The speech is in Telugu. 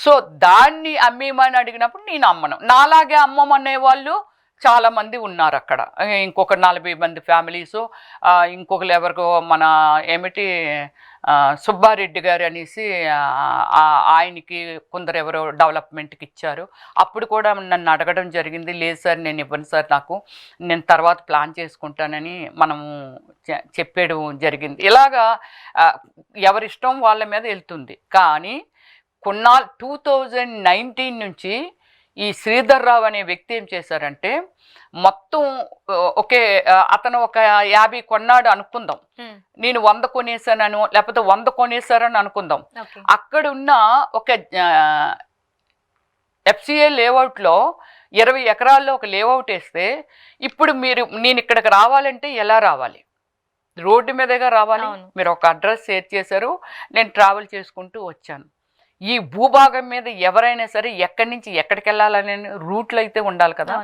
సో దాన్ని అమ్మేమని అడిగినప్పుడు నేను అమ్మను. నాలాగే అమ్మమనే వాళ్ళు చాలా మంది ఉన్నారు అక్కడ. ఇంకొక 40 మంది ఫ్యామిలీసు. ఇంకొకరు ఎవరికో మన ఏమిటి సుబ్బారెడ్డి గారు అనేసి ఆయనకి కొందరు ఎవరో డెవలప్మెంట్కి ఇచ్చారు. అప్పుడు కూడా నన్ను అడగడం జరిగింది. లేదు సార్ నేను ఇవ్వను సార్, నేను తర్వాత ప్లాన్ చేసుకుంటానని మనము చెప్పేయడం జరిగింది. ఇలాగా ఎవరిష్టం వాళ్ళ మీద వెళ్తుంది. కానీ 2019 నుంచి ఈ శ్రీధర్ రావు అనే వ్యక్తి ఏం చేశారంటే మొత్తం ఒకే అతను ఒక 50 కొన్నాడు అనుకుందాం, నేను 100 కొనేసానను లేకపోతే 100 కొనేసారని అనుకుందాం. అక్కడున్న ఒక FCA లేఅవుట్లో 20 ఎకరాల్లో ఒక లేఅవుట్ వేస్తే ఇప్పుడు నేను ఇక్కడికి రావాలంటే ఎలా రావాలి? రోడ్డు మీదగా రావాలి. మీరు ఒక అడ్రస్ షేర్ చేశారు, నేను ట్రావెల్ చేసుకుంటూ వచ్చాను. ఈ భూభాగం మీద ఎవరైనా సరే ఎక్కడి నుంచి ఎక్కడికి వెళ్ళాలనే రూట్లు అయితే ఉండాలి కదా.